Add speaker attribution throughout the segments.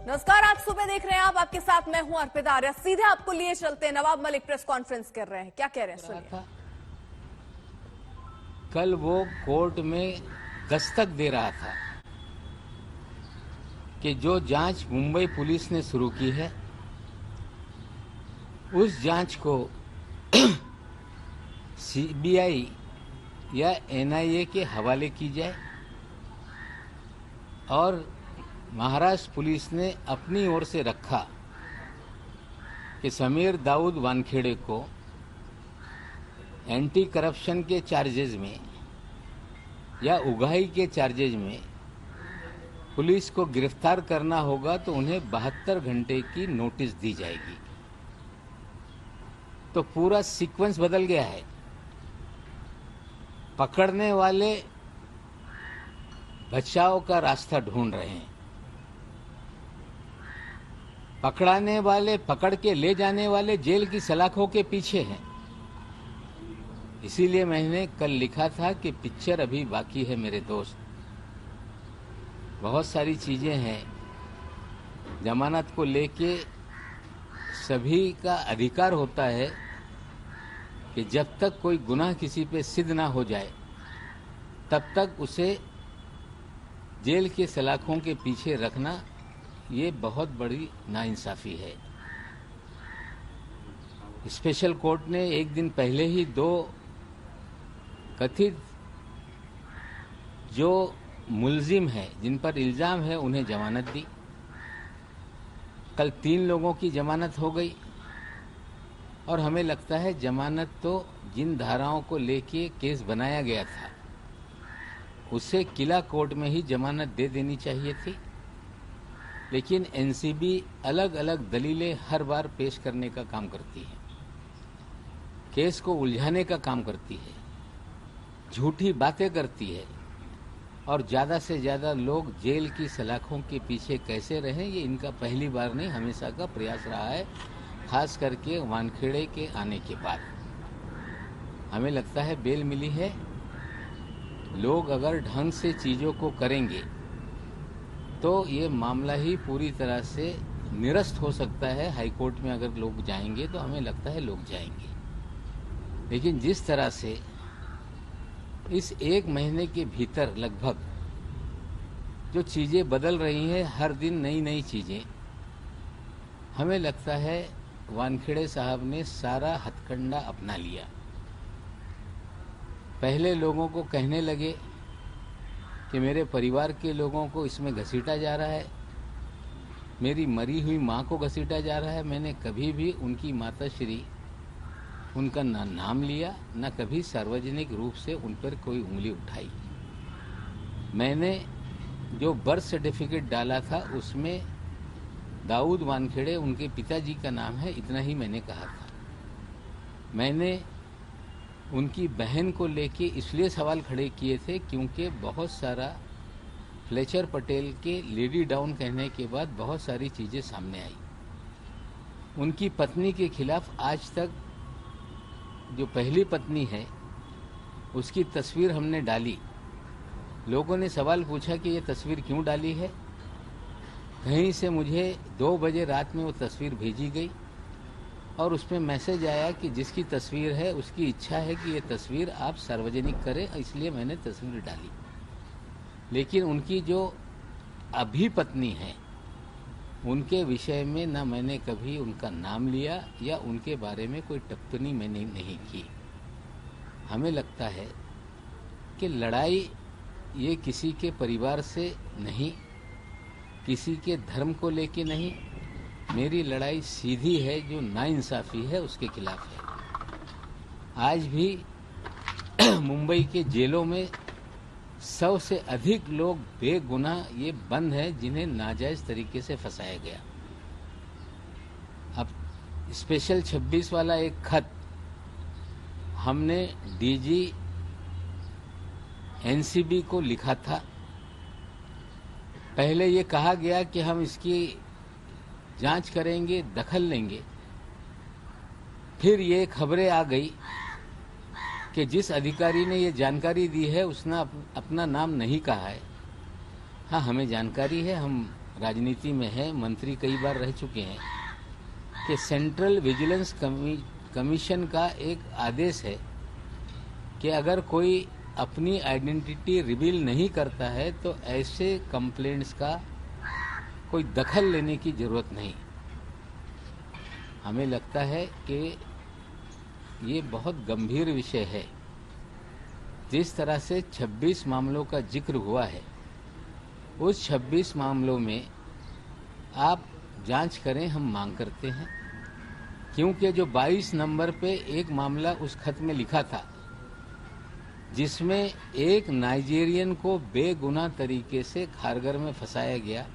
Speaker 1: नमस्कार, आज सुबह देख रहे हैं आप, आपके साथ मैं हूं अर्पिता आर्या। सीधे आपको लिए चलते हैं। नवाब मलिक प्रेस कॉन्फ्रेंस कर रहे हैं, क्या कह रहे हैं सुनिए।
Speaker 2: कल वो कोर्ट में दस्तक दे रहा था कि जो जांच मुंबई पुलिस ने शुरू की है उस जांच को सीबीआई या एनआईए के हवाले की जाए और महाराष्ट्र पुलिस ने अपनी ओर से रखा कि समीर दाऊद वानखेड़े को एंटी करप्शन के चार्जेज में या उगाही के चार्जेज में पुलिस को गिरफ्तार करना होगा तो उन्हें 72 घंटे की नोटिस दी जाएगी। तो पूरा सीक्वेंस बदल गया है। पकड़ने वाले बचाव का रास्ता ढूंढ रहे हैं, पकड़ाने वाले, पकड़ के ले जाने वाले जेल की सलाखों के पीछे हैं। इसीलिए मैंने कल लिखा था कि पिक्चर अभी बाकी है मेरे दोस्त। बहुत सारी चीजें हैं। जमानत को लेके सभी का अधिकार होता है कि जब तक कोई गुनाह किसी पे सिद्ध ना हो जाए तब तक उसे जेल के सलाखों के पीछे रखना ये बहुत बड़ी नाइंसाफी है। स्पेशल कोर्ट ने एक दिन पहले ही 2 कथित जो मुलजिम हैं, जिन पर इल्जाम है, उन्हें जमानत दी। कल 3 लोगों की जमानत हो गई और हमें लगता है जमानत तो जिन धाराओं को लेके केस बनाया गया था उसे किला कोर्ट में ही जमानत दे देनी चाहिए थी। लेकिन एनसीबी अलग अलग दलीलें हर बार पेश करने का काम करती है, केस को उलझाने का काम करती है, झूठी बातें करती है और ज़्यादा से ज़्यादा लोग जेल की सलाखों के पीछे कैसे रहें, ये इनका पहली बार नहीं, हमेशा का प्रयास रहा है। खास करके वानखेड़े के आने के बाद हमें लगता है बेल मिली है। लोग अगर ढंग से चीज़ों को करेंगे तो ये मामला ही पूरी तरह से निरस्त हो सकता है। हाईकोर्ट में अगर लोग जाएंगे तो हमें लगता है लोग जाएंगे, लेकिन जिस तरह से इस 1 महीने के भीतर लगभग जो चीज़ें बदल रही हैं, हर दिन नई नई चीज़ें, हमें लगता है वानखेड़े साहब ने सारा हथकंडा अपना लिया। पहले लोगों को कहने लगे कि मेरे परिवार के लोगों को इसमें घसीटा जा रहा है, मेरी मरी हुई माँ को घसीटा जा रहा है। मैंने कभी भी उनकी माताश्री, उनका ना नाम लिया, ना कभी सार्वजनिक रूप से उन पर कोई उंगली उठाई। मैंने जो बर्थ सर्टिफिकेट डाला था उसमें दाऊद वानखेड़े उनके पिताजी का नाम है, इतना ही मैंने कहा था। मैंने उनकी बहन को लेके इसलिए सवाल खड़े किए थे क्योंकि बहुत सारा फ्लेचर पटेल के लेडी डाउन कहने के बाद बहुत सारी चीज़ें सामने आई। उनकी पत्नी के खिलाफ आज तक जो पहली पत्नी है उसकी तस्वीर हमने डाली। लोगों ने सवाल पूछा कि ये तस्वीर क्यों डाली है। कहीं से मुझे 2 बजे रात में वो तस्वीर भेजी गई और उसमें मैसेज आया कि जिसकी तस्वीर है उसकी इच्छा है कि ये तस्वीर आप सार्वजनिक करें, इसलिए मैंने तस्वीर डाली। लेकिन उनकी जो अभी पत्नी है उनके विषय में ना मैंने कभी उनका नाम लिया या उनके बारे में कोई टिप्पणी मैंने नहीं की। हमें लगता है कि लड़ाई ये किसी के परिवार से नहीं, किसी के धर्म को लेके नहीं, मेरी लड़ाई सीधी है, जो नाइंसाफी है उसके खिलाफ है। आज भी मुंबई के जेलों में 100 से अधिक लोग बेगुनाह ये बंद हैं जिन्हें नाजायज तरीके से फंसाया गया। अब स्पेशल 26 वाला एक खत हमने डीजी एनसीबी को लिखा था। पहले ये कहा गया कि हम इसकी जांच करेंगे, दखल लेंगे। फिर ये खबरें आ गई कि जिस अधिकारी ने ये जानकारी दी है उसने अपना नाम नहीं कहा है। हाँ, हमें जानकारी है, हम राजनीति में है, मंत्री कई बार रह चुके हैं, कि सेंट्रल विजिलेंस कमीशन का एक आदेश है कि अगर कोई अपनी आइडेंटिटी रिवील नहीं करता है तो ऐसे कंप्लेंट्स का कोई दखल लेने की जरूरत नहीं। हमें लगता है कि ये बहुत गंभीर विषय है। जिस तरह से 26 मामलों का जिक्र हुआ है, उस 26 मामलों में आप जांच करें, हम मांग करते हैं। क्योंकि जो 22 नंबर पे एक मामला उस खत में लिखा था, जिसमें एक नाइजीरियन को बेगुनाह तरीके से खारगर में फंसाया गया,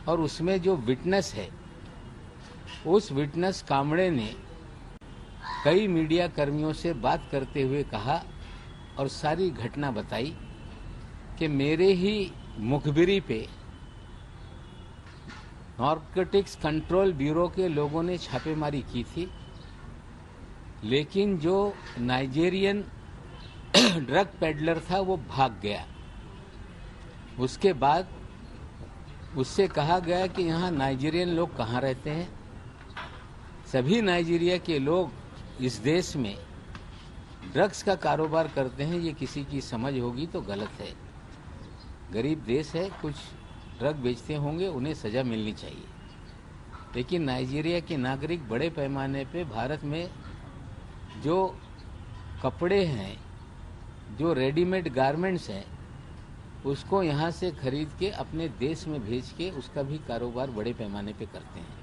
Speaker 2: और उसमें जो विटनेस है, उस विटनेस कामड़े ने कई मीडिया कर्मियों से बात करते हुए कहा और सारी घटना बताई कि मेरे ही मुखबिरी पे नारकोटिक्स कंट्रोल ब्यूरो के लोगों ने छापेमारी की थी, लेकिन जो नाइजीरियन ड्रग पेडलर था वो भाग गया। उसके बाद उससे कहा गया कि यहाँ नाइजीरियन लोग कहाँ रहते हैं। सभी नाइजीरिया के लोग इस देश में ड्रग्स का कारोबार करते हैं, ये किसी की समझ होगी तो गलत है। गरीब देश है, कुछ ड्रग बेचते होंगे, उन्हें सजा मिलनी चाहिए। लेकिन नाइजीरिया के नागरिक बड़े पैमाने पे भारत में जो कपड़े हैं, जो रेडीमेड गारमेंट्स हैं, उसको यहाँ से खरीद के अपने देश में भेज के उसका भी कारोबार बड़े पैमाने पे करते हैं।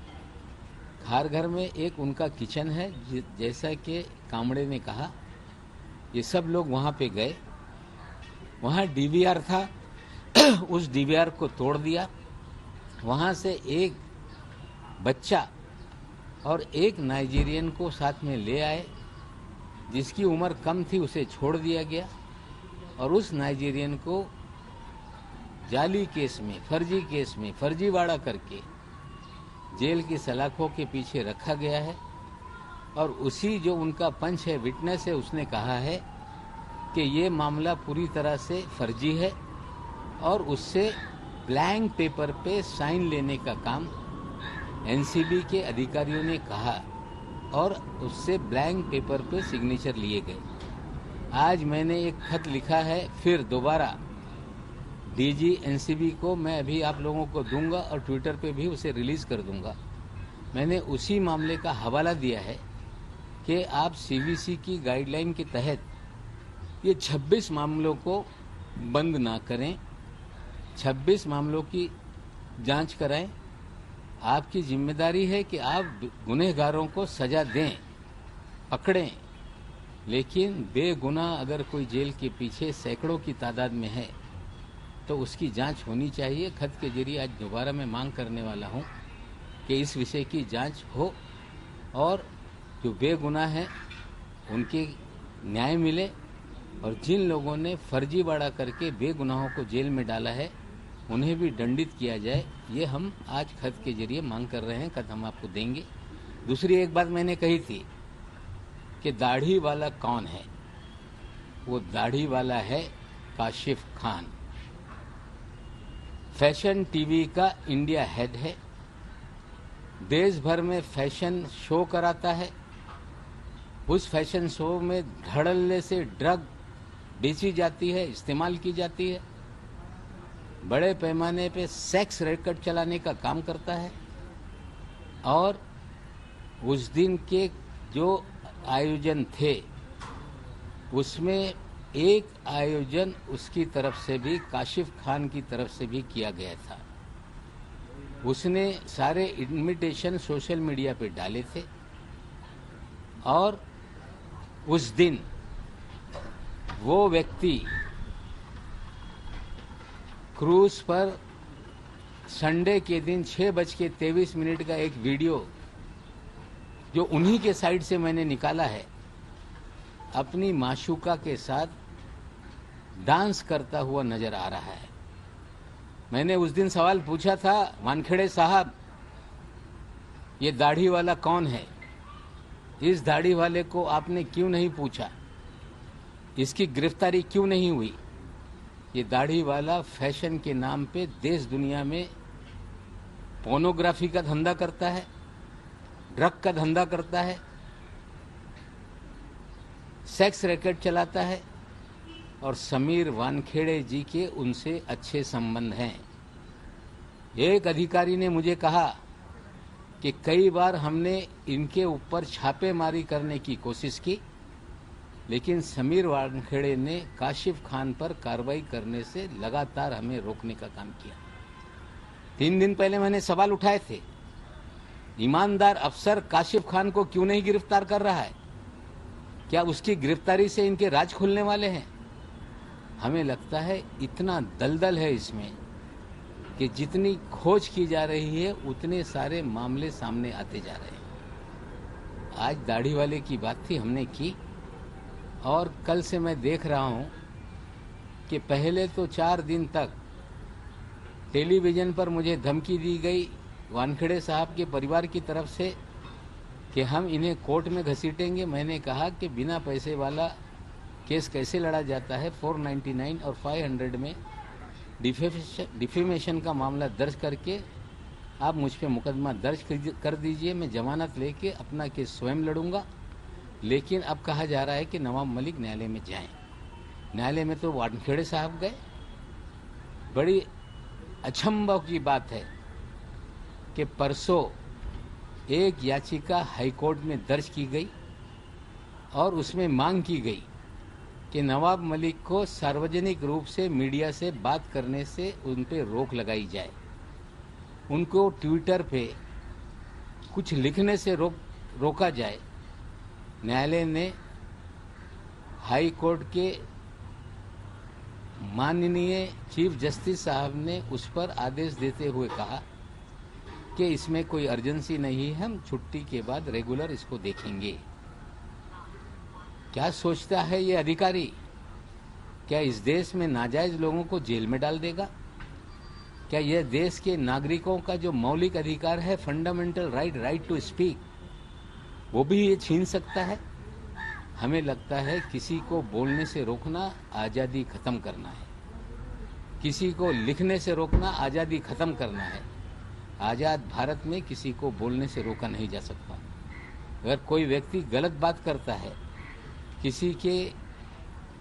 Speaker 2: खारघर में एक उनका किचन है, जैसा कि कामड़े ने कहा। ये सब लोग वहाँ पे गए, वहाँ डीवीआर था, उस डीवीआर को तोड़ दिया। वहाँ से एक बच्चा और एक नाइजीरियन को साथ में ले आए, जिसकी उम्र कम थी, उसे छोड़ दिया गया। और उस नाइजीरियन को जाली केस में, फर्जी केस में फर्जीवाड़ा करके जेल की सलाखों के पीछे रखा गया है। और उसी जो उनका पंच है, विटनेस है, उसने कहा है कि ये मामला पूरी तरह से फर्जी है और उससे ब्लैंक पेपर पे साइन लेने का काम एनसीबी के अधिकारियों ने कहा और उससे ब्लैंक पेपर पे सिग्नेचर लिए गए। आज मैंने एक खत लिखा है, फिर दोबारा डीजी एनसीबी को मैं अभी आप लोगों को दूंगा और ट्विटर पे भी उसे रिलीज कर दूंगा। मैंने उसी मामले का हवाला दिया है कि आप सीवीसी की गाइडलाइन के तहत ये 26 मामलों को बंद ना करें, 26 मामलों की जांच कराएं। आपकी जिम्मेदारी है कि आप गुनहगारों को सजा दें, पकड़ें, लेकिन बेगुनाह अगर कोई जेल के पीछे सैकड़ों की तादाद में है तो उसकी जांच होनी चाहिए। खत के जरिए आज दोबारा मैं मांग करने वाला हूं कि इस विषय की जांच हो और जो बेगुनाह हैं उनके न्याय मिले, और जिन लोगों ने फर्जीवाड़ा करके बेगुनाहों को जेल में डाला है उन्हें भी दंडित किया जाए। ये हम आज खत के जरिए मांग कर रहे हैं। खत हम आपको देंगे। दूसरी एक बात मैंने कही थी कि दाढ़ी वाला कौन है। वो दाढ़ी वाला है काशिफ खान, फैशन टीवी का इंडिया हेड है, देश भर में फैशन शो कराता है। उस फैशन शो में धड़ल्ले से ड्रग बेची जाती है, इस्तेमाल की जाती है। बड़े पैमाने पे सेक्स रैकेट चलाने का काम करता है। और उस दिन के जो आयोजन थे उसमें एक आयोजन उसकी तरफ से भी, काशिफ खान की तरफ से भी किया गया था। उसने सारे इन्विटेशन सोशल मीडिया पे डाले थे और उस दिन वो व्यक्ति क्रूज पर संडे के दिन 6:23 का एक वीडियो जो उन्हीं के साइड से मैंने निकाला है, अपनी माशूका के साथ डांस करता हुआ नजर आ रहा है। मैंने उस दिन सवाल पूछा था, वानखेड़े साहब, ये दाढ़ी वाला कौन है? इस दाढ़ी वाले को आपने क्यों नहीं पूछा? इसकी गिरफ्तारी क्यों नहीं हुई? ये दाढ़ी वाला फैशन के नाम पे देश दुनिया में पोर्नोग्राफी का धंधा करता है, ड्रग का धंधा करता है, सेक्स रैकेट चलाता है और समीर वानखेड़े जी के उनसे अच्छे संबंध हैं। एक अधिकारी ने मुझे कहा कि कई बार हमने इनके ऊपर छापेमारी करने की कोशिश की, लेकिन समीर वानखेड़े ने काशिफ खान पर कार्रवाई करने से लगातार हमें रोकने का काम किया। 3 दिन पहले मैंने सवाल उठाए थे, ईमानदार अफसर काशिफ खान को क्यों नहीं गिरफ्तार कर रहा है? क्या उसकी गिरफ्तारी से इनके राज खुलने वाले हैं? हमें लगता है इतना दलदल है इसमें कि जितनी खोज की जा रही है उतने सारे मामले सामने आते जा रहे हैं। आज दाढ़ी वाले की बात थी, हमने की, और कल से मैं देख रहा हूं कि पहले तो 4 दिन तक टेलीविजन पर मुझे धमकी दी गई वानखेड़े साहब के परिवार की तरफ से कि हम इन्हें कोर्ट में घसीटेंगे। मैंने कहा कि बिना पैसे वाला केस कैसे लड़ा जाता है। 499 और 500 में डिफेमेशन का मामला दर्ज करके आप मुझ पे मुकदमा दर्ज कर दीजिए, मैं जमानत लेके अपना केस स्वयं लड़ूंगा। लेकिन अब कहा जा रहा है कि नवाब मलिक न्यायालय में जाएं। न्यायालय में तो वानखेड़े साहब गए। बड़ी अचंभव की बात है कि परसों एक याचिका हाईकोर्ट में दर्ज की गई और उसमें मांग की गई कि नवाब मलिक को सार्वजनिक रूप से मीडिया से बात करने से उन पे रोक लगाई जाए, उनको ट्विटर पे कुछ लिखने से रोका जाए। न्यायालय ने हाई कोर्ट के माननीय चीफ जस्टिस साहब ने उस पर आदेश देते हुए कहा कि इसमें कोई अर्जेंसी नहीं है, हम छुट्टी के बाद रेगुलर इसको देखेंगे। क्या सोचता है ये अधिकारी? क्या इस देश में नाजायज लोगों को जेल में डाल देगा? क्या यह देश के नागरिकों का जो मौलिक अधिकार है, फंडामेंटल राइट टू स्पीक, वो भी ये छीन सकता है? हमें लगता है किसी को बोलने से रोकना आज़ादी खत्म करना है, किसी को लिखने से रोकना आज़ादी खत्म करना है। आज़ाद भारत में किसी को बोलने से रोका नहीं जा सकता। अगर कोई व्यक्ति गलत बात करता है, किसी के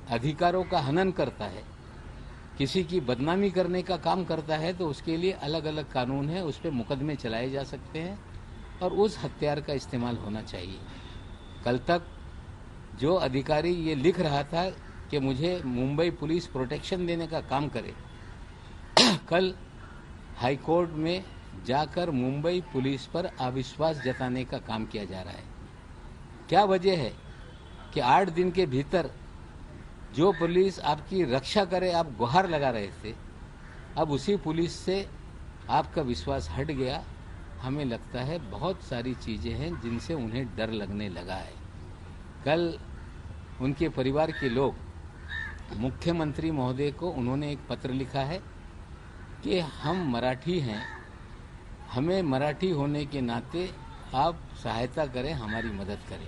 Speaker 2: अधिकारों का हनन करता है, किसी की बदनामी करने का काम करता है, तो उसके लिए अलग अलग कानून है, उस पर मुकदमे चलाए जा सकते हैं और उस हथियार का इस्तेमाल होना चाहिए। कल तक जो अधिकारी ये लिख रहा था कि मुझे मुंबई पुलिस प्रोटेक्शन देने का काम करे, कल हाई कोर्ट में जाकर मुंबई पुलिस पर अविश्वास जताने का काम किया जा रहा है। क्या वजह है कि 8 दिन के भीतर जो पुलिस आपकी रक्षा करे आप गुहार लगा रहे थे, अब उसी पुलिस से आपका विश्वास हट गया। हमें लगता है बहुत सारी चीजें हैं जिनसे उन्हें डर लगने लगा है। कल उनके परिवार के लोग मुख्यमंत्री महोदय को उन्होंने एक पत्र लिखा है कि हम मराठी हैं, हमें मराठी होने के नाते आप सहायता करें, हमारी मदद करें।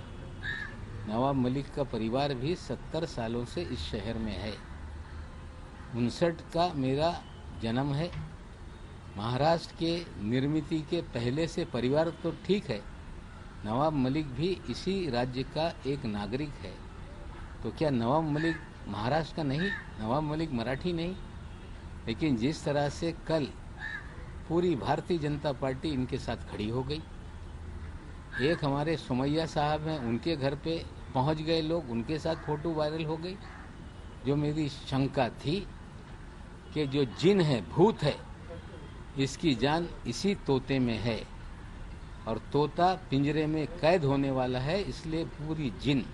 Speaker 2: नवाब मलिक का परिवार भी 70 सालों से इस शहर में है। 59 का मेरा जन्म है। महाराष्ट्र के निर्मिति के पहले से परिवार तो ठीक है, नवाब मलिक भी इसी राज्य का एक नागरिक है। तो क्या नवाब मलिक महाराष्ट्र का नहीं, नवाब मलिक मराठी नहीं? लेकिन जिस तरह से कल पूरी भारतीय जनता पार्टी इनके साथ खड़ी हो गई, एक हमारे सुमैया साहब हैं, उनके घर पे पहुंच गए लोग, उनके साथ फोटो वायरल हो गई। जो मेरी शंका थी कि जो जिन है, भूत है, इसकी जान इसी तोते में है और तोता पिंजरे में कैद होने वाला है, इसलिए पूरी जिन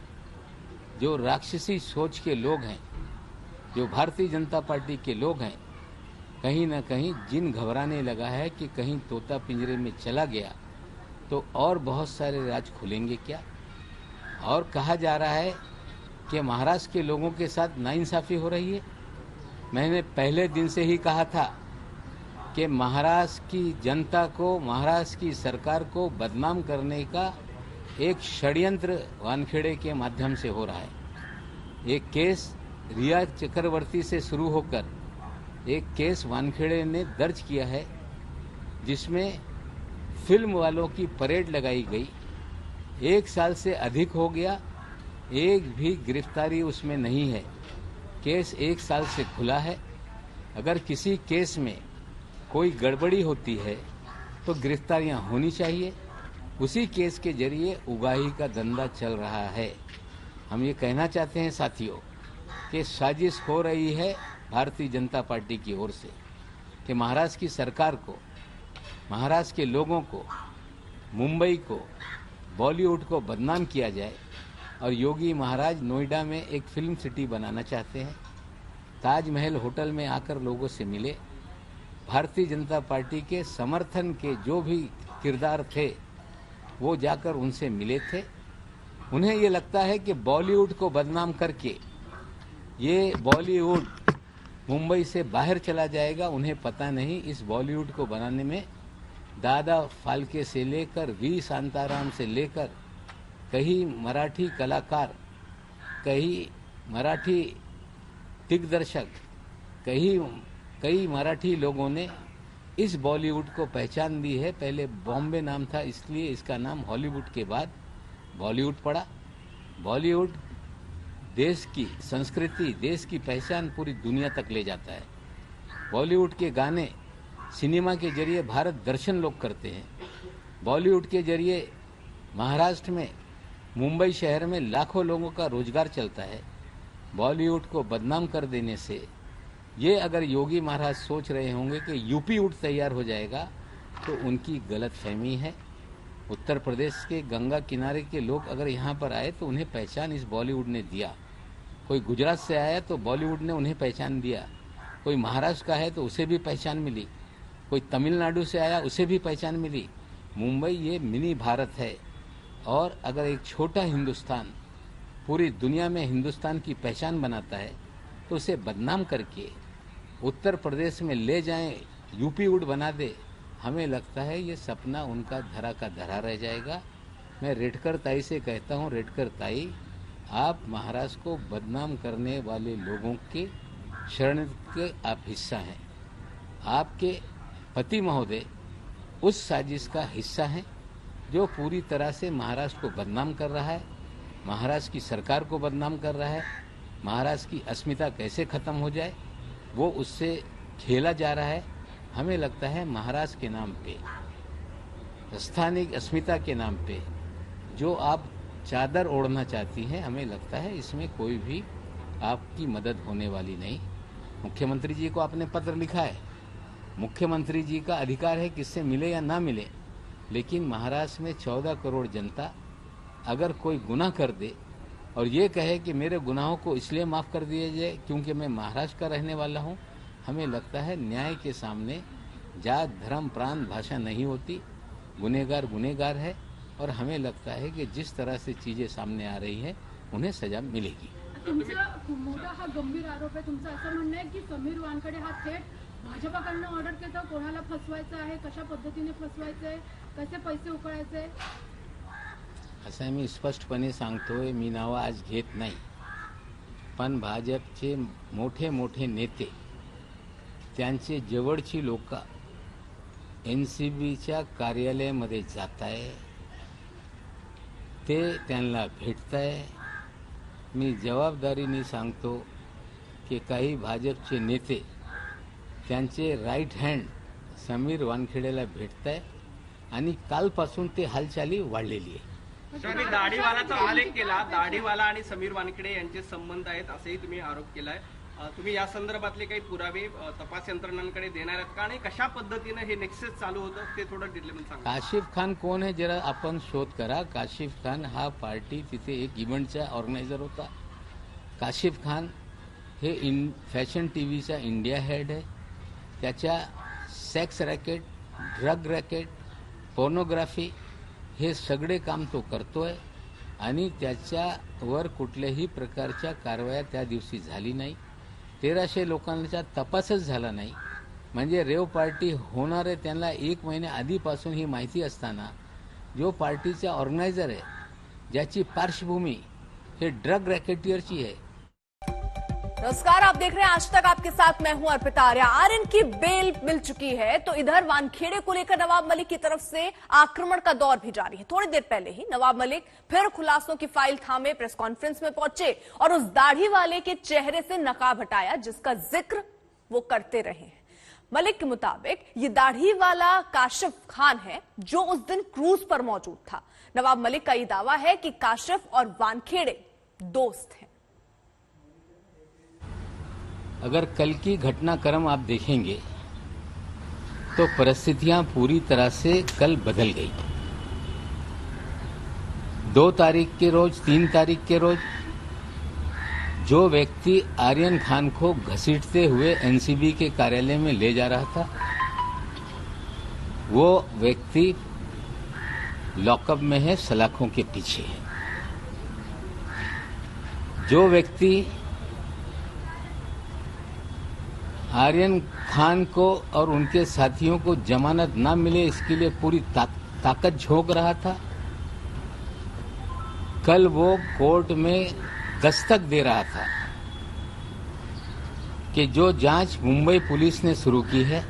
Speaker 2: जो राक्षसी सोच के लोग हैं, जो भारतीय जनता पार्टी के लोग हैं, कहीं ना कहीं जिन घबराने लगा है कि कहीं तोता पिंजरे में चला गया तो और बहुत सारे राज खुलेंगे क्या। और कहा जा रहा है कि महाराष्ट्र के लोगों के साथ नाइंसाफी हो रही है। मैंने पहले दिन से ही कहा था कि महाराष्ट्र की जनता को, महाराष्ट्र की सरकार को बदनाम करने का एक षड्यंत्र वानखेड़े के माध्यम से हो रहा है। एक केस रिया चक्रवर्ती से शुरू होकर एक केस वानखेड़े ने दर्ज किया है, जिसमें फिल्म वालों की परेड लगाई गई। 1 साल से अधिक हो गया, एक भी गिरफ्तारी उसमें नहीं है। केस 1 साल से खुला है। अगर किसी केस में कोई गड़बड़ी होती है तो गिरफ्तारियां होनी चाहिए। उसी केस के जरिए उगाही का धंधा चल रहा है। हम ये कहना चाहते हैं साथियों कि साजिश हो रही है भारतीय जनता पार्टी की ओर से कि महाराष्ट्र की सरकार को, महाराष्ट्र के लोगों को, मुंबई को, बॉलीवुड को बदनाम किया जाए। और योगी महाराज नोएडा में एक फिल्म सिटी बनाना चाहते हैं। ताजमहल होटल में आकर लोगों से मिले। भारतीय जनता पार्टी के समर्थन के जो भी किरदार थे वो जाकर उनसे मिले थे। उन्हें ये लगता है कि बॉलीवुड को बदनाम करके ये बॉलीवुड मुंबई से बाहर चला जाएगा। उन्हें पता नहीं इस बॉलीवुड को बनाने में दादा फाल्के से लेकर वी शांताराम से लेकर कई मराठी कलाकार, कई मराठी दिग्दर्शक, कई मराठी लोगों ने इस बॉलीवुड को पहचान दी है। पहले बॉम्बे नाम था, इसलिए इसका नाम हॉलीवुड के बाद बॉलीवुड पड़ा। बॉलीवुड देश की संस्कृति, देश की पहचान पूरी दुनिया तक ले जाता है। बॉलीवुड के गाने सिनेमा के जरिए भारत दर्शन लोग करते हैं। बॉलीवुड के जरिए महाराष्ट्र में, मुंबई शहर में लाखों लोगों का रोजगार चलता है। बॉलीवुड को बदनाम कर देने से ये अगर योगी महाराज सोच रहे होंगे कि यूपी वुड तैयार हो जाएगा तो उनकी गलतफहमी है। उत्तर प्रदेश के गंगा किनारे के लोग अगर यहाँ पर आए तो उन्हें पहचान इस बॉलीवुड ने दिया। कोई गुजरात से आया तो बॉलीवुड ने उन्हें पहचान दिया। कोई महाराष्ट्र का है तो उसे भी पहचान मिली। कोई तमिलनाडु से आया उसे भी पहचान मिली। मुंबई ये मिनी भारत है। और अगर एक छोटा हिंदुस्तान पूरी दुनिया में हिंदुस्तान की पहचान बनाता है तो उसे बदनाम करके उत्तर प्रदेश में ले जाएं, यूपी वुड बना दे, हमें लगता है ये सपना उनका धरा का धरा रह जाएगा। मैं रेडकर ताई से कहता हूँ, रेडकर ताई, आप महाराष्ट्र को बदनाम करने वाले लोगों के षड्यंत्र के आप हिस्सा हैं। आपके पति महोदय उस साजिश का हिस्सा हैं जो पूरी तरह से महाराष्ट्र को बदनाम कर रहा है, महाराष्ट्र की सरकार को बदनाम कर रहा है। महाराष्ट्र की अस्मिता कैसे खत्म हो जाए वो उससे खेला जा रहा है। हमें लगता है महाराष्ट्र के नाम पे, स्थानिक अस्मिता के नाम पे जो आप चादर ओढ़ना चाहती हैं, हमें लगता है इसमें कोई भी आपकी मदद होने वाली नहीं। मुख्यमंत्री जी को आपने पत्र लिखा है, मुख्यमंत्री जी का अधिकार है किससे मिले या ना मिले, लेकिन महाराष्ट्र में 14 करोड़ जनता अगर कोई गुनाह कर दे और ये कहे कि मेरे गुनाहों को इसलिए माफ़ कर दिया जाए क्योंकि मैं महाराष्ट्र का रहने वाला हूँ, हमें लगता है न्याय के सामने जात, धर्म, प्रांत, भाषा नहीं होती। गुनहगार गुनहगार है और हमें लगता है कि जिस तरह से चीज़ें सामने आ रही हैं उन्हें सजा मिलेगी।
Speaker 3: तुमचा मोठा हा गंभीर आरोप आहे। तुमचं असं म्हणणं आहे की समीर वानखेडे हा थेट भाजपाकडनं ऑर्डर घेतो, कोणाला फसवायचं आहे, कशा पद्धतीने फसवायचं आहे, कसे पैसे उकळायचे आहे।
Speaker 2: असं मी स्पष्टपणे सांगतोय, मी नावं आज घेत नाही, पण भाजपचे मोठे मोठे नेते, त्यांचे जवळची लोक NCBच्या कार्यालयामध्ये जात आहे, ते त्यांना भेटत आहे। मी जबाबदारीने सांगतो की काही भाजपचे नेते त्यांचे राईट हँड समीर वानखेडेला भेटत आहे आणि कालपासून ते हालचाली वाढलेली आहे।
Speaker 4: तुम्ही दाढीवालाचा उल्लेख केला, दाढीवाला आणि समीर वानखेडे यांचे संबंध आहेत असेही तुम्ही आरोप केलाय। तुम्ही या संदर्भातले काही पुरावे तपास यंत्रणांकडे देणार आहात का आणि कशा पद्धतीने हे नेक्सस चालू होतं ते थोडं डिटेलमध्ये सांगा।
Speaker 2: काशिफ खान कोण आहे जरा आपण शोध करा। काशिफ खान हा पार्टी तिथे एक इव्हेंटचा ऑर्गनायझर होता। काशिफ खान हे फॅशन टीव्हीचा इंडिया हेड आहे। त्याच्या sex racket, drug racket, pornography हे सगळे काम तो करतोय आणि त्याच्यावर कुठल्याही प्रकारच्या कारवाया त्या दिवशी झाली नाही। 1300 लोकांचा तपासच झाला नाही। म्हणजे रेव पार्टी होणार आहे त्यांना 1 महिन्या आधीपासून ही माहिती असताना जो पार्टीचा ऑर्गनायझर आहे, ज्याची पार्श्वभूमी हे ड्रग रॅकेटियरची आहे,
Speaker 1: नमस्कार, आप देख रहे हैं आज तक, आपके साथ मैं हूं अर्पिता आर्या। आर्यन की बेल मिल चुकी है तो इधर वानखेड़े को लेकर नवाब मलिक की तरफ से आक्रमण का दौर भी जारी है। थोड़ी देर पहले ही नवाब मलिक फिर खुलासों की फाइल थामे प्रेस कॉन्फ्रेंस में पहुंचे और उस दाढ़ी वाले के चेहरे से नकाब हटाया जिसका जिक्र वो करते रहे हैं। मलिक के मुताबिक ये दाढ़ी वाला काशिफ खान है जो उस दिन क्रूज पर मौजूद था। नवाब मलिक का ये दावा है कि काशिफ और वानखेड़े दोस्त हैं।
Speaker 2: अगर कल की घटनाक्रम आप देखेंगे तो परिस्थितियां पूरी तरह से कल बदल गई। 2 तारीख के रोज, 3 तारीख के रोज जो व्यक्ति आर्यन खान को घसीटते हुए एनसीबी के कार्यालय में ले जा रहा था, वो व्यक्ति लॉकअप में है, सलाखों के पीछे है। जो व्यक्ति आर्यन खान को और उनके साथियों को जमानत न मिले इसके लिए पूरी ताकत झोंक रहा था, कल वो कोर्ट में दस्तक दे रहा था कि जो जांच मुंबई पुलिस ने शुरू की है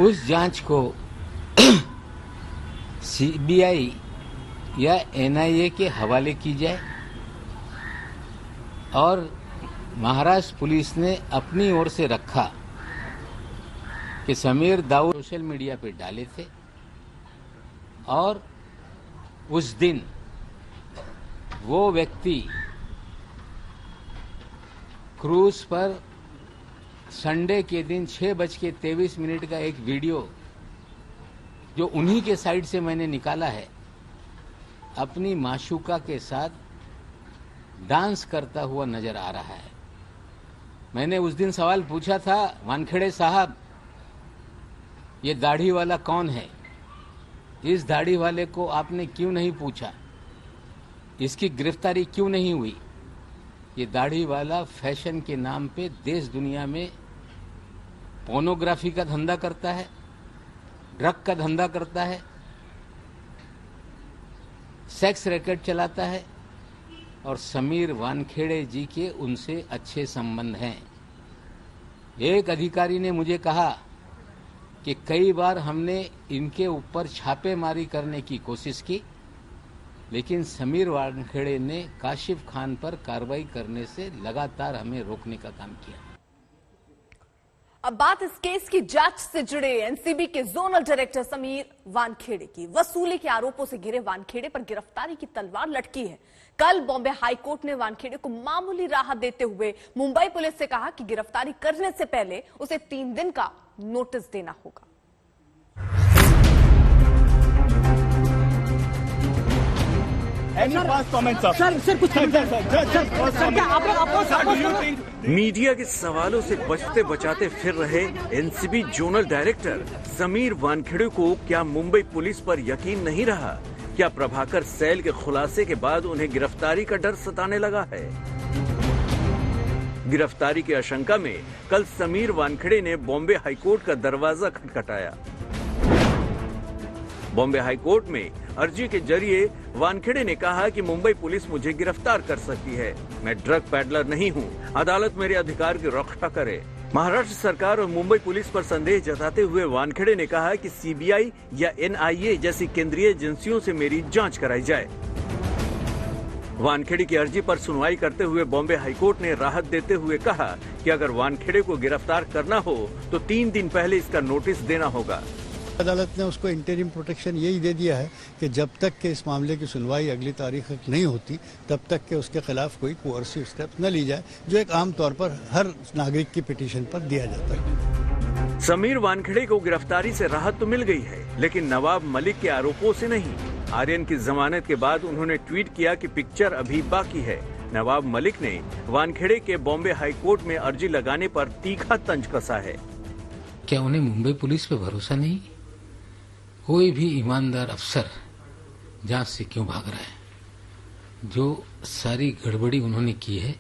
Speaker 2: उस जांच को सीबीआई या एनआईए के हवाले की जाए। और महाराष्ट्र पुलिस ने अपनी ओर से रखा कि समीर दाऊद सोशल मीडिया पे डाले थे और उस दिन वो व्यक्ति क्रूज पर संडे के दिन 6:23 का एक वीडियो जो उन्हीं के साइड से मैंने निकाला है, अपनी माशूका के साथ डांस करता हुआ नजर आ रहा है। मैंने उस दिन सवाल पूछा था, वानखेड़े साहब ये दाढ़ी वाला कौन है? इस दाढ़ी वाले को आपने क्यों नहीं पूछा? इसकी गिरफ्तारी क्यों नहीं हुई? ये दाढ़ी वाला फैशन के नाम पे देश दुनिया में पोर्नोग्राफी का धंधा करता है, ड्रग का धंधा करता है, सेक्स रैकेट चलाता है और समीर वानखेड़े जी के उनसे अच्छे संबंध हैं। एक अधिकारी ने मुझे कहा कि कई बार हमने इनके ऊपर छापेमारी करने की कोशिश की, लेकिन समीर वानखेड़े ने काशिफ खान पर कार्रवाई करने से लगातार हमें रोकने का काम किया।
Speaker 1: अब बात इस केस की जांच से जुड़े एनसीबी के जोनल डायरेक्टर समीर वानखेड़े की। वसूली के आरोपों से घिरे वानखेड़े पर गिरफ्तारी की तलवार लटकी है। कल बॉम्बे हाईकोर्ट ने वानखेड़े को मामूली राहत देते हुए मुंबई पुलिस से कहा कि गिरफ्तारी करने से पहले उसे 3 दिन का नोटिस देना होगा।
Speaker 5: मीडिया के सवालों से बचते बचाते फिर रहे NCB zonal director Sameer Wankhede को क्या मुंबई पुलिस पर यकीन नहीं रहा? क्या प्रभाकर सैल के खुलासे के बाद उन्हें गिरफ्तारी का डर सताने लगा है? गिरफ्तारी की आशंका में कल समीर वानखेड़े ने बॉम्बे हाईकोर्ट का दरवाजा खटखटाया। बॉम्बे हाईकोर्ट में अर्जी के जरिए वानखेड़े ने कहा कि मुंबई पुलिस मुझे गिरफ्तार कर सकती है, मैं ड्रग पैडलर नहीं हूं, अदालत मेरे अधिकार की रक्षा करे। महाराष्ट्र सरकार और मुंबई पुलिस पर संदेह जताते हुए वानखेड़े ने कहा कि सीबीआई या एनआईए जैसी केंद्रीय एजेंसियों से मेरी जांच कराई जाए। वानखेड़े की अर्जी पर सुनवाई करते हुए बॉम्बे हाईकोर्ट ने राहत देते हुए कहा कि अगर वानखेड़े को गिरफ्तार करना हो तो 3 दिन पहले इसका नोटिस देना होगा।
Speaker 6: अदालत ने उसको इंटरिम प्रोटेक्शन यही दे दिया है कि जब तक के इस मामले की सुनवाई अगली तारीख नहीं होती तब तक के उसके खिलाफ कोई कोअर्सिव स्टेप न ली जाए, जो एक आम तौर पर हर नागरिक की पिटीशन पर दिया जाता है।
Speaker 5: समीर वानखेड़े को गिरफ्तारी से राहत तो मिल गई है, लेकिन नवाब मलिक के आरोपों से नहीं। आर्यन की जमानत के बाद उन्होंने ट्वीट किया कि पिक्चर अभी बाकी है। नवाब मलिक ने वानखेड़े के बॉम्बे हाईकोर्ट में अर्जी लगाने पर तीखा तंज कसा है।
Speaker 2: क्या उन्हें मुंबई पुलिस पे भरोसा नहीं? कोई भी ईमानदार अफसर जांच से क्यों भाग रहा है? जो सारी गड़बड़ी उन्होंने की है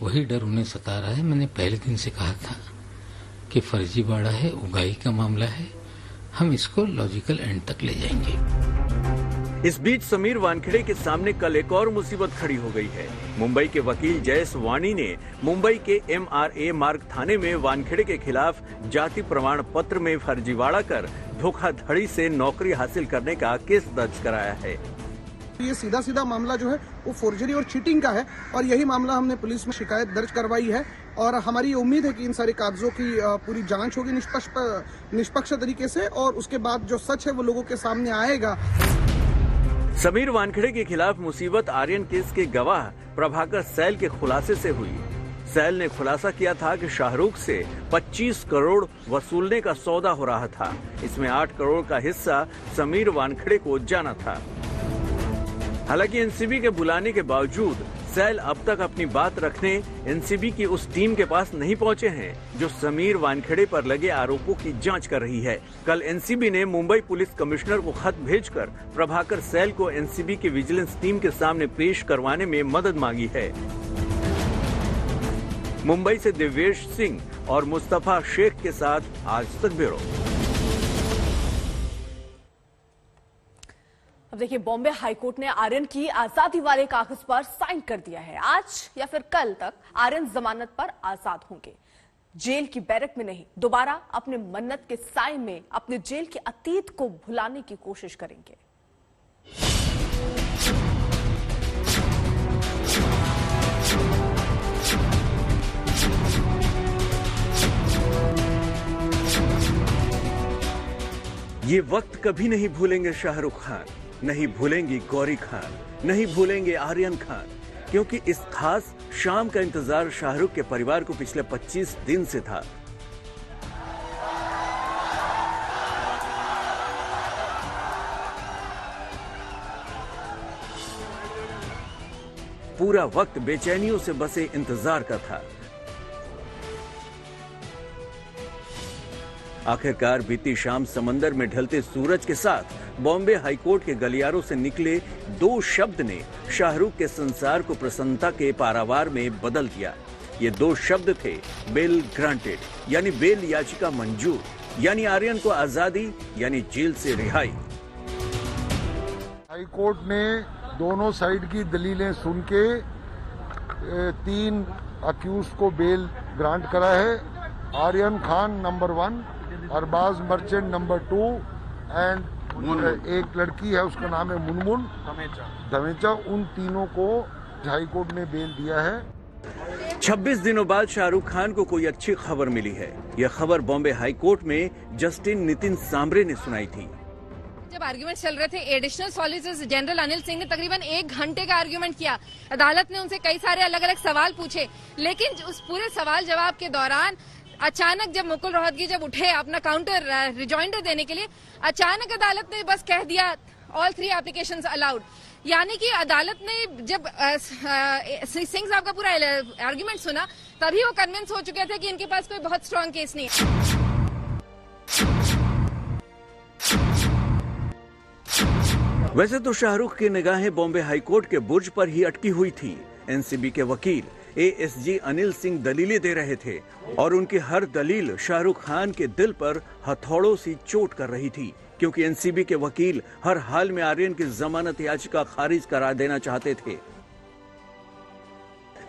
Speaker 2: वही डर उन्हें सता रहा है। मैंने पहले दिन से कहा था कि फर्जीवाड़ा है, उगाही का मामला है, हम इसको लॉजिकल एंड तक ले जाएंगे।
Speaker 5: इस बीच समीर वानखेड़े के सामने कल एक और मुसीबत खड़ी हो गई है। मुंबई के वकील जयेश वाणी ने मुंबई के MRA मार्ग थाने में वानखेड़े के खिलाफ जाति प्रमाण पत्र में फर्जीवाड़ा कर धोखाधड़ी से नौकरी हासिल करने का केस दर्ज कराया है।
Speaker 7: ये सीधा सीधा मामला जो है वो फोर्जरी और चीटिंग का है और यही मामला हमने पुलिस में शिकायत दर्ज करवाई है और हमारी उम्मीद है कि इन सारे कागजों की पूरी जांच होगी निष्पक्ष तरीके से और उसके बाद जो सच है वो लोगों के सामने आएगा।
Speaker 5: समीर वानखेड़े के खिलाफ मुसीबत आर्यन केस के गवाह प्रभाकर सैल के खुलासे से हुई। सैल ने खुलासा किया था कि शाहरुख से 25 करोड़ वसूलने का सौदा हो रहा था। इसमें 8 करोड़ का हिस्सा समीर वानखेड़े को जाना था। हालांकि एनसीबी के बुलाने के बावजूद सैल अब तक अपनी बात रखने एनसीबी की उस टीम के पास नहीं पहुंचे हैं जो समीर वानखेड़े पर लगे आरोपों की जांच कर रही है। कल एनसीबी ने मुंबई पुलिस कमिश्नर को खत भेजकर प्रभाकर सैल को एनसीबी की विजिलेंस टीम के सामने पेश करवाने में मदद मांगी है। मुंबई से दिव्येश सिंह और मुस्तफा शेख के साथ आज तक ब्यूरो।
Speaker 1: अब देखिए, बॉम्बे हाईकोर्ट ने आर्यन की आजादी वाले कागज पर साइन कर दिया है। आज या फिर कल तक आर्यन जमानत पर आजाद होंगे। जेल की बैरक में नहीं, दोबारा अपने मन्नत के साए में अपने जेल के अतीत को भुलाने की कोशिश करेंगे।
Speaker 5: ये वक्त कभी नहीं भूलेंगे शाहरुख खान, नहीं भूलेंगी गौरी खान, नहीं भूलेंगे आर्यन खान, क्योंकि इस खास शाम का इंतजार शाहरुख के परिवार को पिछले 25 दिन से था। पूरा वक्त बेचैनियों से बसे इंतजार का था। आखिरकार बीती शाम समंदर में ढलते सूरज के साथ बॉम्बे हाईकोर्ट के गलियारों से निकले 2 शब्द ने शाहरुख के संसार को प्रसन्नता के पारावार में बदल दिया। ये 2 शब्द थे बेल ग्रांटेड, यानी बेल याचिका मंजूर, यानी आर्यन को आजादी, यानी जेल से रिहाई।
Speaker 8: हाईकोर्ट ने दोनों साइड की दलीलें सुन के 3 अक्यूज को बेल ग्रांट करा है। Aryan Khan number 1, Arbaaz Merchant number 2 and एक लड़की है उसका नाम है मुनमुन धमेचा। उन तीनों को हाईकोर्ट ने बेल दिया है।
Speaker 5: 26 दिनों बाद शाहरुख खान को कोई अच्छी खबर मिली है। यह खबर बॉम्बे हाईकोर्ट में जस्टिस नितिन सांबरे ने सुनाई थी।
Speaker 9: जब आर्ग्यूमेंट चल रहे थे, additional solicitor general Anil Singh ने तकरीबन 1 घंटे का आर्ग्यूमेंट किया। अदालत ने उनसे कई सारे अलग अलग सवाल पूछे, लेकिन उस पूरे सवाल जवाब के दौरान अचानक जब मुकुल रोहतगी जब उठे अपना काउंटर रिजॉइंडर देने के लिए, अचानक अदालत ने बस कह दिया ऑल 3 एप्लीकेशंस अलाउड। यानी कि अदालत ने जब सिंह साहब का पूरा आर्ग्यूमेंट सुना, तभी वो कन्विंस हो चुके थे कि इनके पास कोई बहुत स्ट्रांग केस नहीं है।
Speaker 5: वैसे तो शाहरुख की निगाहें बॉम्बे हाईकोर्ट के बुर्ज पर ही अटकी हुई थी। एनसीबी के वकील ASG अनिल सिंह दलीलें दे रहे थे और उनकी हर दलील शाहरुख खान के दिल पर हथौड़ों सी चोट कर रही थी, क्योंकि एनसीबी के वकील हर हाल में आर्यन की जमानत याचिका खारिज करा देना चाहते थे।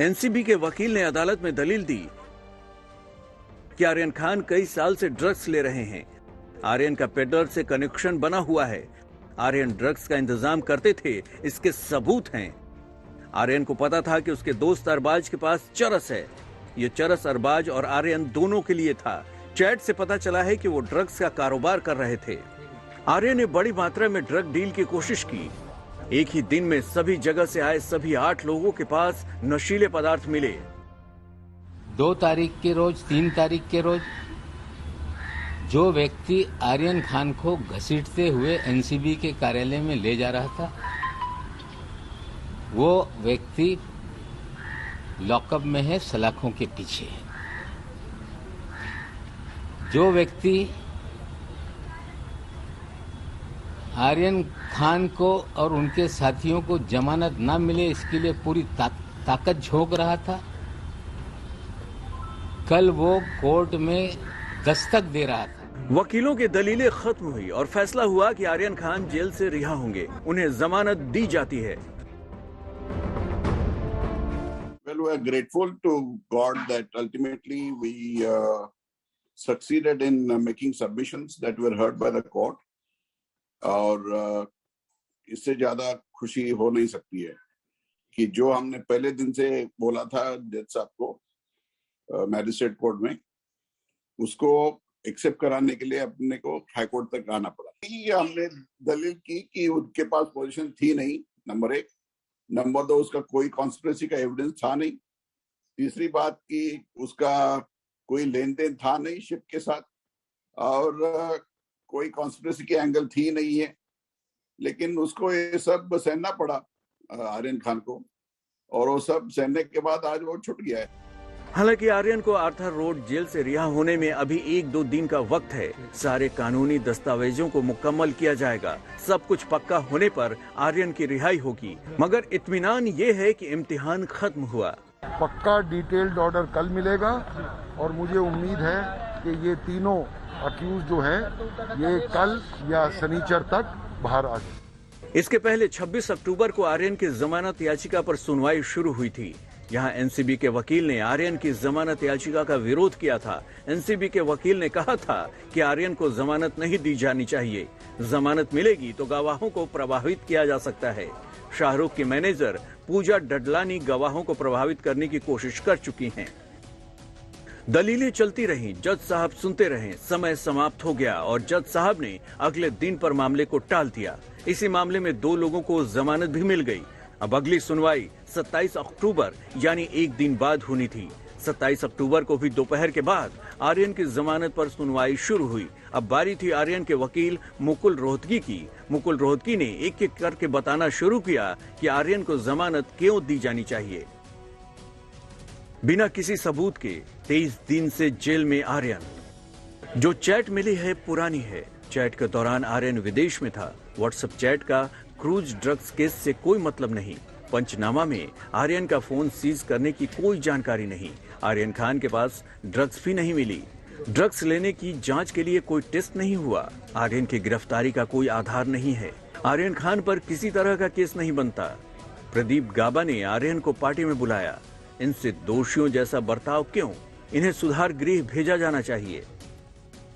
Speaker 5: एनसीबी के वकील ने अदालत में दलील दी कि आर्यन खान कई साल से ड्रग्स ले रहे हैं। आर्यन का पेडलर से कनेक्शन बना हुआ है। आर्यन ड्रग्स का इंतजाम करते थे, इसके सबूत हैं। आर्यन को पता था कि उसके दोस्त अरबाज के पास चरस है। ये चरस अरबाज और आर्यन दोनों के लिए था। चैट से पता चला है कि वो ड्रग्स का कारोबार कर रहे थे। आर्यन ने बड़ी मात्रा में ड्रग डील की कोशिश की। एक ही दिन में सभी जगह से आए सभी 8 लोगों के पास नशीले पदार्थ मिले।
Speaker 2: 2 तारीख के रोज, 3 तारीख के रोज जो व्यक्ति आर्यन खान को घसीटते हुए एनसीबी के कार्यालय में ले जा रहा था, वो व्यक्ति लॉकअप में है, सलाखों के पीछे है। जो व्यक्ति आर्यन खान को और उनके साथियों को जमानत न मिले इसके लिए पूरी ताकत झोंक रहा था, कल वो कोर्ट में दस्तक दे रहा था।
Speaker 5: वकीलों की दलीलें खत्म हुई और फैसला हुआ कि आर्यन खान जेल से रिहा होंगे, उन्हें जमानत दी जाती है।
Speaker 10: Well, we are grateful to God that ultimately we succeeded in making submissions that were heard by the court. और इससे ज्यादा खुशी हो नहीं सकती है कि जो हमने पहले दिन से बोला था जज साहब को मैजिस्ट्रेट कोर्ट में, उसको एक्सेप्ट कराने के लिए अपने को हाई कोर्ट तक आना पड़ा। ये हमने दलील की कि उनके पास पोजीशन थी नहीं, नंबर 1। नंबर 2, उसका कोई कॉन्स्पिरेसी का एविडेंस था नहीं। तीसरी बात कि उसका कोई लेन देन था नहीं शिप के साथ, और कोई कॉन्स्पिरेसी की एंगल थी नहीं है। लेकिन उसको ये सब सहना पड़ा आर्यन खान को, और वो सब सहने के बाद आज वो छूट गया है।
Speaker 5: हालांकि आर्यन को आर्थर रोड जेल से रिहा होने में अभी 1-2 दिन का वक्त है। सारे कानूनी दस्तावेजों को मुकम्मल किया जाएगा। सब कुछ पक्का होने पर आर्यन की रिहाई होगी। मगर इत्मीनान ये है कि इम्तिहान खत्म हुआ।
Speaker 8: पक्का डिटेल्ड ऑर्डर कल मिलेगा और मुझे उम्मीद है कि ये तीनों अक्यूज जो हैं ये कल या शनिचर तक बाहर आ जाए।
Speaker 5: इसके पहले 26 अक्टूबर को आर्यन की जमानत याचिका पर सुनवाई शुरू हुई थी। यहाँ एनसीबी के वकील ने आर्यन की जमानत याचिका का विरोध किया था। एनसीबी के वकील ने कहा था कि आर्यन को जमानत नहीं दी जानी चाहिए। जमानत मिलेगी तो गवाहों को प्रभावित किया जा सकता है। शाहरुख की मैनेजर पूजा डडलानी गवाहों को प्रभावित करने की कोशिश कर चुकी हैं। दलीलें चलती रहीं, जज साहब सुनते रहे। समय समाप्त हो गया और जज साहब ने अगले दिन पर मामले को टाल दिया। इसी मामले में 2 लोगों को जमानत भी मिल गई। अब अगली सुनवाई 27 अक्टूबर यानी 1 दिन बाद होनी थी। 27 अक्टूबर को भी दोपहर के बाद आर्यन की जमानत पर सुनवाई शुरू हुई। अब बारी थी आर्यन के वकील मुकुल रोहतगी की। मुकुल रोहतगी ने एक-एक करके बताना शुरू किया कि आर्यन को जमानत क्यों दी जानी चाहिए। बिना किसी सबूत के 23 दिन से जेल में आर्यन। जो चैट मिली है पुरानी है। चैट के दौरान आर्यन विदेश में था। व्हाट्सएप चैट का क्रूज ड्रग्स केस से कोई मतलब नहीं। पंचनामा में आर्यन का फोन सीज करने की कोई जानकारी नहीं। आर्यन खान के पास ड्रग्स भी नहीं मिली। ड्रग्स लेने की जांच के लिए कोई टेस्ट नहीं हुआ। आर्यन की गिरफ्तारी का कोई आधार नहीं है। आर्यन खान पर किसी तरह का केस नहीं बनता। प्रदीप गाबा ने आर्यन को पार्टी में बुलाया। इनसे दोषियों जैसा बर्ताव क्यों? इन्हें सुधार गृह भेजा जाना चाहिए।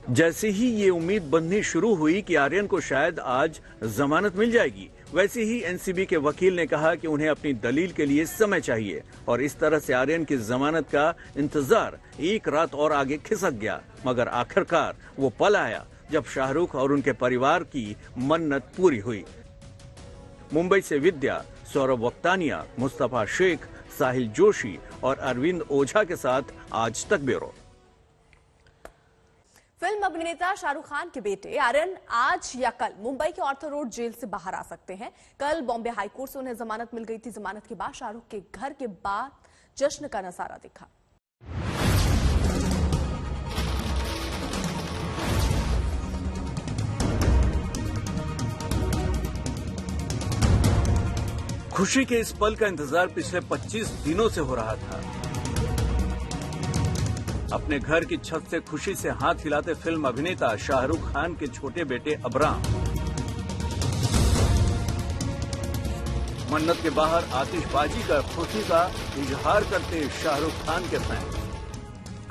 Speaker 5: जैसे ही ये उम्मीद बननी शुरू हुई कि आर्यन को शायद आज जमानत मिल जाएगी, वैसे ही एनसीबी के वकील ने कहा कि उन्हें अपनी दलील के लिए समय चाहिए, और इस तरह से आर्यन की जमानत का इंतजार एक रात और आगे खिसक गया। मगर आखिरकार वो पल आया जब शाहरुख और उनके परिवार की मन्नत पूरी हुई। मुंबई से विद्या, सौरभ वक्तानिया, मुस्तफा शेख, साहिल जोशी और अरविंद ओझा के साथ आज तक ब्यूरो।
Speaker 1: फिल्म अभिनेता शाहरुख खान के बेटे आर्यन आज या कल मुंबई के आर्थर रोड जेल से बाहर आ सकते हैं। कल बॉम्बे हाईकोर्ट से उन्हें जमानत मिल गई थी। जमानत के बाद शाहरुख के घर के बाद जश्न का नजारा दिखा।
Speaker 5: खुशी के इस पल का इंतजार पिछले 25 दिनों से हो रहा था। अपने घर की छत से खुशी से हाथ हिलाते फिल्म अभिनेता शाहरुख खान के छोटे बेटे अबराम, मन्नत के बाहर आतिशबाजी कर खुशी का इजहार करते शाहरुख खान के फैंस।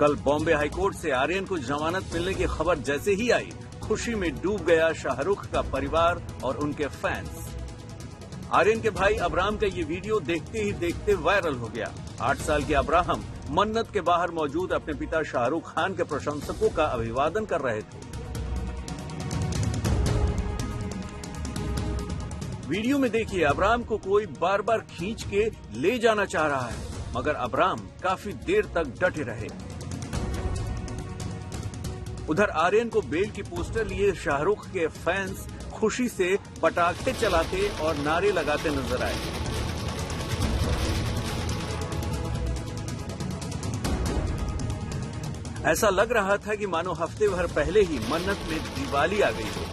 Speaker 5: कल बॉम्बे हाईकोर्ट से आर्यन को जमानत मिलने की खबर जैसे ही आई, खुशी में डूब गया शाहरुख का परिवार और उनके फैंस। आर्यन के भाई अब्राहम का ये वीडियो देखते ही देखते वायरल हो गया। 8 साल के अब्राहम मन्नत के बाहर मौजूद अपने पिता शाहरुख खान के प्रशंसकों का अभिवादन कर रहे थे। वीडियो में देखिए, अब्राहम को कोई बार बार खींच के ले जाना चाह रहा है, मगर अब्राहम काफी देर तक डटे रहे। उधर आर्यन को बेल की पोस्टर लिए शाहरुख के फैंस खुशी से पटाखे चलाते और नारे लगाते नजर आए। ऐसा लग रहा था कि मानो हफ्ते भर पहले ही मन्नत में दिवाली आ गई हो।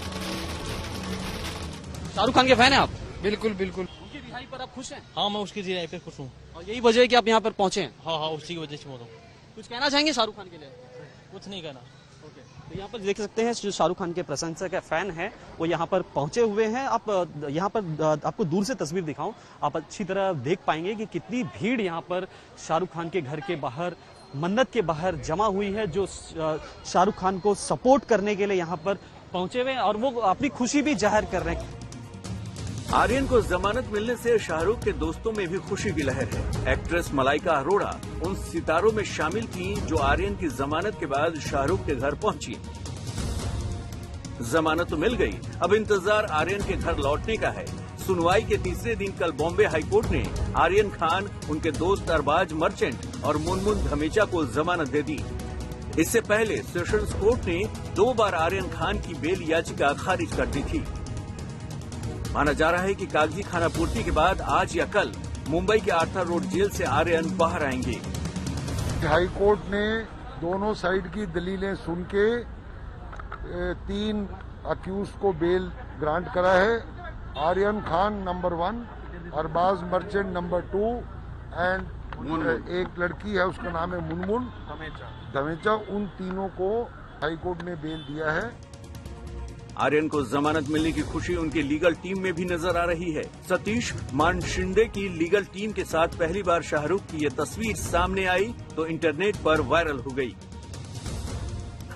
Speaker 11: शाहरुख खान के फैन हैं आप?
Speaker 12: बिल्कुल बिल्कुल।
Speaker 11: उनकी रिहाई पर आप खुश हैं?
Speaker 12: हाँ, मैं उसकी रिहाई पे खुश हूँ।
Speaker 11: और यही वजह है कि आप यहाँ पर पहुंचे हैं?
Speaker 12: हाँ, उसी की वजह से बोल रहा हूँ।
Speaker 11: कुछ कहना चाहेंगे शाहरुख खान के लिए?
Speaker 12: कुछ नहीं कहना।
Speaker 11: ओके। तो यहाँ पर देख सकते हैं जो शाहरुख खान के प्रशंसक है, फैन है, वो यहाँ पर पहुंचे हुए हैं। आप यहाँ पर आपको दूर से तस्वीर दिखाऊं, आप अच्छी तरह देख पाएंगे कि कितनी भीड़ यहाँ पर शाहरुख खान के घर के बाहर, मन्नत के बाहर जमा हुई है, जो शाहरुख खान को सपोर्ट करने के लिए यहाँ पर पहुंचे हुए हैं और वो अपनी खुशी भी जाहिर कर रहे हैं।
Speaker 5: आर्यन को जमानत मिलने से शाहरुख के दोस्तों में भी खुशी की लहर है। एक्ट्रेस मलाइका अरोड़ा उन सितारों में शामिल थीं जो आर्यन की जमानत के बाद शाहरुख के घर पहुंची। जमानत तो मिल गई, अब इंतजार आर्यन के घर लौटने का है। सुनवाई के तीसरे दिन कल बॉम्बे हाईकोर्ट ने आर्यन खान, उनके दोस्त अरबाज मर्चेंट और मुनमुन धमेचा को जमानत दे दी। इससे पहले सेशंस कोर्ट ने 2 बार आर्यन खान की बेल याचिका खारिज कर दी थी। माना जा रहा है कि कागजी खानापूर्ति के बाद आज या कल मुंबई के आर्थर रोड जेल से आर्यन बाहर आएंगे।
Speaker 8: हाई कोर्ट ने दोनों साइड की दलीलें सुन के 3 अक्यूज को बेल ग्रांट करा है। Aryan Khan number 1, Arbaaz Merchant number 2 and एक लड़की है, उसका नाम है मुनमुन धमेचा। उन तीनों को हाई कोर्ट ने बेल दिया है।
Speaker 5: आर्यन को जमानत मिलने की खुशी उनकी लीगल टीम में भी नजर आ रही है। सतीश मानशिंदे की लीगल टीम के साथ पहली बार शाहरुख की ये तस्वीर सामने आई तो इंटरनेट पर वायरल हो गई।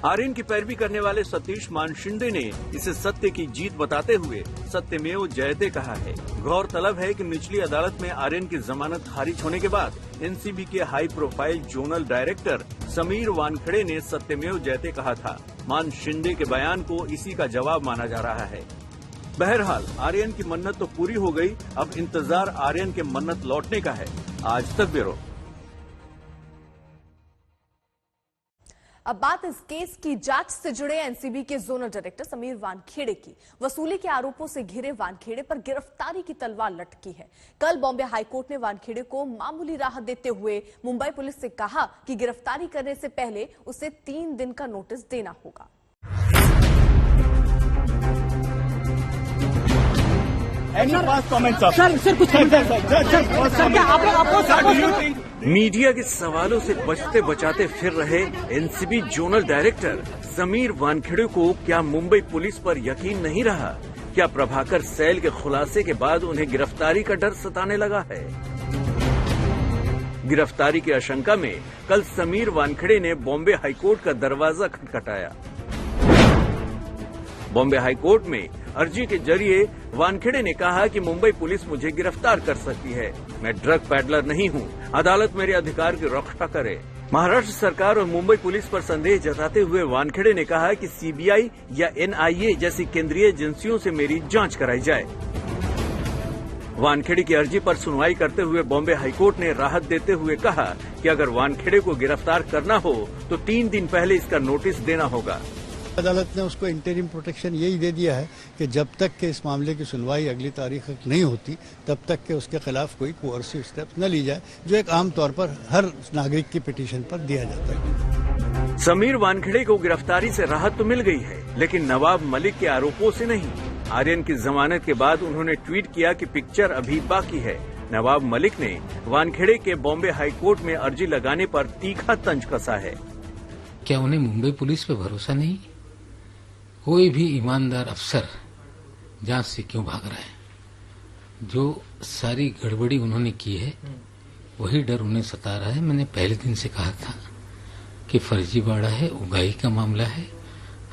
Speaker 5: आर्यन की पैरवी करने वाले सतीश मानशिंदे ने इसे सत्य की जीत बताते हुए सत्यमेव जयते कहा है। गौरतलब है कि निचली अदालत में आर्यन की जमानत खारिज होने के बाद एनसीबी के high profile zonal director Sameer Wankhede ने सत्यमेव जयते कहा था। मानशिंदे के बयान को इसी का जवाब माना जा रहा है। बहरहाल आर्यन की मन्नत तो पूरी हो गई, अब इंतजार आर्यन के मन्नत लौटने का है। आज तक ब्यूरो।
Speaker 1: अब बात इस केस की जांच से जुड़े एनसीबी के जोनल डायरेक्टर समीर वानखेड़े की। वसूली के आरोपों से घिरे वानखेड़े पर गिरफ्तारी की तलवार लटकी है। कल बॉम्बे हाईकोर्ट ने वानखेड़े को मामूली राहत देते हुए मुंबई पुलिस से कहा कि गिरफ्तारी करने से पहले उसे 3 दिन का नोटिस देना होगा।
Speaker 5: मीडिया के सवालों से बचते बचाते फिर रहे NCB zonal director Sameer Wankhede को क्या मुंबई पुलिस पर यकीन नहीं रहा? क्या प्रभाकर सैल के खुलासे के बाद उन्हें गिरफ्तारी का डर सताने लगा है? गिरफ्तारी की आशंका में कल समीर वानखेड़े ने बॉम्बे हाईकोर्ट का दरवाजा खटखटाया। बॉम्बे हाईकोर्ट में अर्जी के जरिए वानखेड़े ने कहा कि मुंबई पुलिस मुझे गिरफ्तार कर सकती है। मैं ड्रग पैडलर नहीं हूं, अदालत मेरे अधिकार की रक्षा करे। महाराष्ट्र सरकार और मुंबई पुलिस पर संदेह जताते हुए वानखेड़े ने कहा कि सीबीआई या एनआईए जैसी केंद्रीय एजेंसियों से मेरी जांच कराई जाए। वानखेड़े की अर्जी पर सुनवाई करते हुए बॉम्बे हाईकोर्ट ने राहत देते हुए कहा कि अगर वानखेड़े को गिरफ्तार करना हो तो 3 दिन पहले इसका नोटिस देना होगा।
Speaker 6: अदालत ने उसको इंटरिम प्रोटेक्शन यही दे दिया है कि जब तक के इस मामले की सुनवाई अगली तारीख तक नहीं होती तब तक के उसके खिलाफ कोई कोअर्सिव स्टेप्स न ली जाए, जो एक आम तौर पर हर नागरिक की पिटीशन पर दिया जाता है।
Speaker 5: समीर वानखेड़े को गिरफ्तारी से राहत तो मिल गई है, लेकिन नवाब मलिक के आरोपों से नहीं। आर्यन की जमानत के बाद उन्होंने ट्वीट किया कि पिक्चर अभी बाकी है। नवाब मलिक ने वानखेड़े के बॉम्बे हाईकोर्ट में अर्जी लगाने पर तीखा तंज कसा है।
Speaker 2: क्या उन्हें मुंबई पुलिस पे भरोसा नहीं? कोई भी ईमानदार अफसर जांच से क्यों भाग रहा है? जो सारी गड़बड़ी उन्होंने की है वही डर उन्हें सता रहा है। मैंने पहले दिन से कहा था कि फर्जीवाड़ा है, उगाही का मामला है,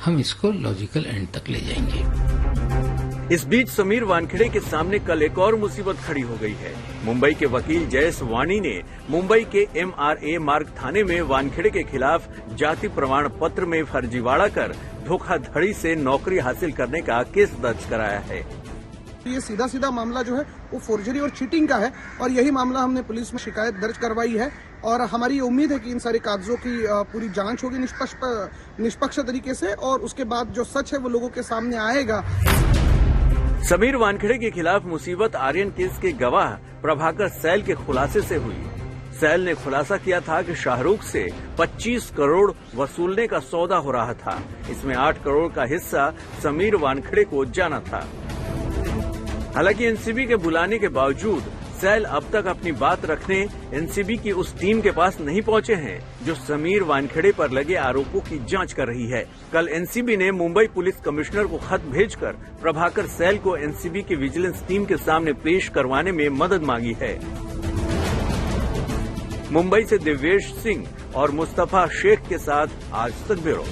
Speaker 2: हम इसको लॉजिकल एंड तक ले जाएंगे।
Speaker 5: इस बीच समीर वानखेड़े के सामने कल एक और मुसीबत खड़ी हो गई है। मुंबई के वकील जयेश वाणी ने मुंबई के MRA मार्ग थाने में वानखेड़े के खिलाफ जाति प्रमाण पत्र में फर्जीवाड़ा कर धोखाधड़ी से नौकरी हासिल करने का केस दर्ज कराया है।
Speaker 7: ये सीधा सीधा मामला जो है वो फोर्जरी और चीटिंग का है और यही मामला हमने पुलिस में शिकायत दर्ज करवाई है और हमारी ये उम्मीद है कि इन सारे कागजों की पूरी जांच होगी निष्पक्ष तरीके से और उसके बाद जो सच है वो लोगों के सामने आएगा।
Speaker 5: समीर वानखेड़े के खिलाफ मुसीबत आर्यन केस के गवाह प्रभाकर सैल के खुलासे से हुई। सैल ने खुलासा किया था कि शाहरुख से 25 करोड़ वसूलने का सौदा हो रहा था। इसमें 8 करोड़ का हिस्सा समीर वानखेड़े को जाना था। हालांकि एनसीबी के बुलाने के बावजूद सैल अब तक अपनी बात रखने एनसीबी की उस टीम के पास नहीं पहुंचे हैं जो समीर वानखेड़े पर लगे आरोपों की जांच कर रही है। कल एनसीबी ने मुंबई पुलिस कमिश्नर को खत भेजकर प्रभाकर सैल को एनसीबी की विजिलेंस टीम के सामने पेश करवाने में मदद मांगी है। मुंबई से दिव्येश सिंह और मुस्तफा शेख के साथ आज तक ब्यूरो।